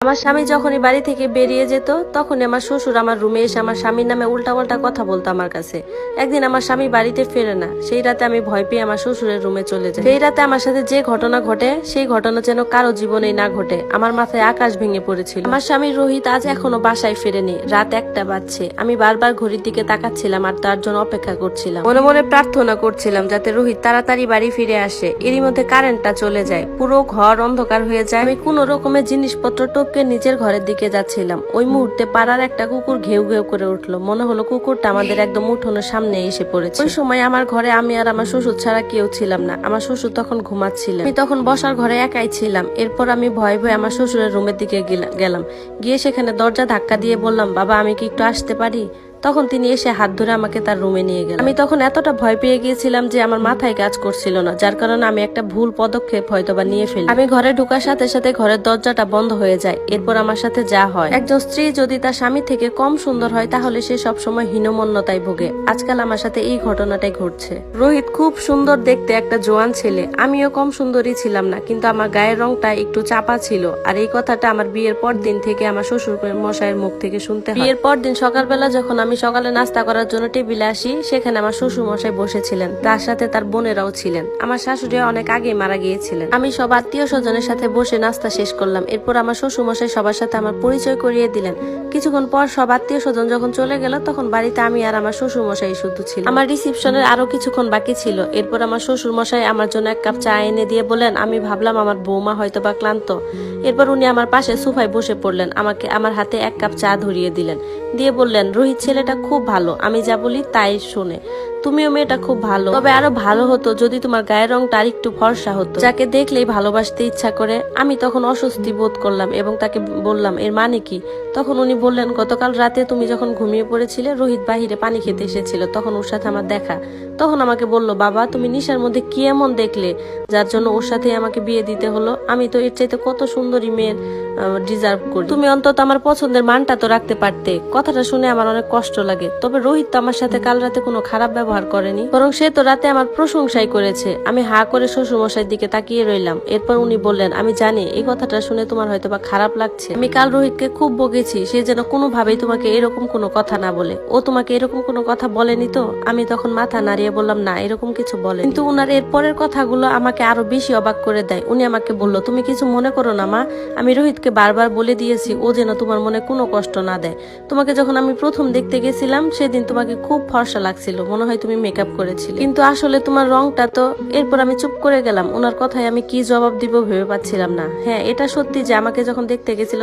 আমার স্বামী যখনই বাড়ি থেকে বেরিয়ে যেত তখনই আমার শ্বশুর আমার রুমে এসে আমার স্বামীর নামে উল্টাপাল্টা কথা বলতো আমার কাছে। একদিন আমার স্বামী বাড়িতে ফেরে না, সেই রাতে আমি ভয় পেয়ে আমার শ্বশুরের রুমে চলে যাই। সেই রাতে আমার সাথে যে ঘটনা ঘটে সেই ঘটনা যেন কারো জীবনেই না ঘটে। আমার মাথায় আকাশ ভেঙে পড়েছিল। আমার স্বামী রোহিত আজ এখনো বাসায় ফেরেনি। রাত 1টা বাজছে। আমি বারবার ঘড়ির দিকে তাকাচ্ছিলাম আর তার জন্য অপেক্ষা করছিলাম। মনে মনে প্রার্থনা করছিলাম যাতে রোহিত তাড়াতাড়ি বাড়ি ফিরে আসে। এরই মধ্যে কারেন্টটা চলে যায়, পুরো ঘর অন্ধকার হয়ে যায়। আমি কোন রকমের জিনিসপত্র টপকে নিজের ঘরের দিকে যাচ্ছিলাম। ওই মুহূর্তে পাড়ার একটা কুকুর ঘেউ ঘেউ করে উঠলো। মনে হলো কুকুরটা আমাদের একদম উঠোনের সামনে এসে পড়েছে। ওই সময় আমার ঘরে আমি আর আমার শ্বশুর ছাড়া কেউ ছিলাম না। আমার শ্বশুর তখন ঘুমাচ্ছিলেন। আমি তখন বসার ঘরে একাই ছিলাম। এরপর আমি ভয়ে ভয়ে আমার শ্বশুরের রুমের দিকে গেলাম। গিয়ে সেখানে দরজা ধাক্কা দিয়ে বললাম, বাবা আমি কি একটু আসতে পারি? তখন তিনি এসে হাত ধরে আমাকে তার রুমে নিয়ে গেলেন। আমি তখন এতটা ভয় পেয়ে গিয়েছিলাম যে আমার মাথায় কাজ করছিল না, যার কারণে আমি একটা ভুল পদক্ষেপ হয়তোবা নিয়ে ফেলি। আমি ঘরে ঢোকার সাথে সাথে ঘরের দরজাটা বন্ধ হয়ে যায়। এরপর আমার সাথে যা হয়, একজন স্ত্রী যদি তার স্বামী থেকে কম সুন্দর হয় তাহলে সে সবসময় হীনমন্যতায় ভোগে। আজকাল আমার সাথে এই ঘটনাটাই ঘটছে। রোহিত খুব সুন্দর দেখতে একটা জোয়ান ছেলে। আমিও কম সুন্দরী ছিলাম না, কিন্তু আমার গায়ের রংটা একটু চাপা ছিল। আর এই কথাটা আমার বিয়ের পর দিন থেকে আমার শ্বশুর মশাইয়ের মুখ থেকে শুনতে হয়। বিয়ের পর দিন সকালবেলা যখন আমি সকালে নাস্তা করার জন্য টেবিলে আসি, সেখানে আমার শ্বশুর মশাই বসেছিলেন, তার সাথে তার বোনেরাও ছিলেন। আমার শাশুড়ি অনেক আগে মারা গিয়েছিলেন। আমি সব আত্মীয় স্বজনের সাথে বসে নাস্তা শেষ করলাম। এরপর আমার শ্বশুর মশাই সবার সাথে আমার পরিচয় করিয়ে দিলেন। কিছুক্ষণ পর সব আত্মীয় স্বজন যখন চলে গেল তখন বাড়িতে আমি আর আমার শ্বশুর মশাই শুধু ছিল। আমার রিসিপশনের আরো কিছুক্ষণ বাকি ছিল। এরপর আমার শ্বশুর মশাই আমার জন্য 1 কাপ চা এনে দিয়ে বলেন, আমি ভাবলাম আমার বৌমা হয়তো বা ক্লান্ত। এরপর উনি আমার পাশে সোফায় বসে পড়লেন, আমাকে আমার হাতে 1 কাপ চা ধরিয়ে দিলেন, দিয়ে বললেন, রোহিত ছেলেটা খুব ভালো, আমি যা বলি তাই শোনে। তুমিও মেয়েটা খুব ভালো, তবে আরো ভালো হতো যদি তোমার গায়ের রংটা আর একটু ফর্সা হতো, যাকে দেখলেই ভালোবাসতে ইচ্ছা করে। আমি তখন অস্বস্তি বোধ করলাম এবং তাকে বললাম, এর মানে কি? তখন উনি বললেন, গতকাল রাতে তুমি যখন ঘুমিয়ে পড়েছিলে রোহিত বাহিরে পানি খেতে এসেছিল, তখন ওর সাথে আমার দেখা। তখন আমাকে বলল, বাবা তুমি নিশার মধ্যে কি এমন দেখলে যার জন্য ওর সাথে আমাকে বিয়ে দিতে হলো? আমি তো এর চাইতে কত সুন্দরী মেয়ের ডিজার্ভ করি। তুমি অন্তত আমার পছন্দের মানটা তো রাখতে পারতে। কথাটা শুনে আমার অনেক কষ্ট লাগে। তবে রোহিত তো আমার সাথে কাল রাতে কোনো খারাপ ব্যবহার করেনি, বরং সে তো রাতে আমার প্রশংসাই করেছে। আমি হা করে শ্বশুর মশাইয়ের দিকে তাকিয়ে রইলাম। এরপর উনি বললেন, আমি জানি এই কথাটা শুনে তোমার হয়তো বা খারাপ লাগছে। আমি কাল রোহিতকে খুব বকেছি, সে যেন কোনোভাবেই তোমাকে এরকম কোনো কথা না বলে। ও তোমাকে এরকম কোনো কথা বলেনি তো? আমি তখন মাথা নাড়িয়ে বললাম, না এরকম কিছু বলে। কিন্তু উনার এরপরের কথাগুলো আমাকে আরো বেশি অবাক করে দেয়। উনি আমাকে বলল, তুমি কিছু মনে করো না মা, আমি রোহিতকে বারবার বলে দিয়েছি ও যেন তোমার মনে কোনো কষ্ট না দেয়। তোমাকে যখন আমি প্রথম দেখতে গেছিলাম সেদিন তোমাকে খুব ফর্সা লাগছিল, মনে হয় তুমি মেকআপ করেছিলে, কিন্তু আসলে তোমার রংটা তো। এরপর আমি চুপ করে গেলাম। ওনার কথায় আমি কি জবাব দিব ভেবে পাচ্ছিলাম না। হ্যাঁ এটা সত্যি যে আমাকে যখন দেখতে গেছিল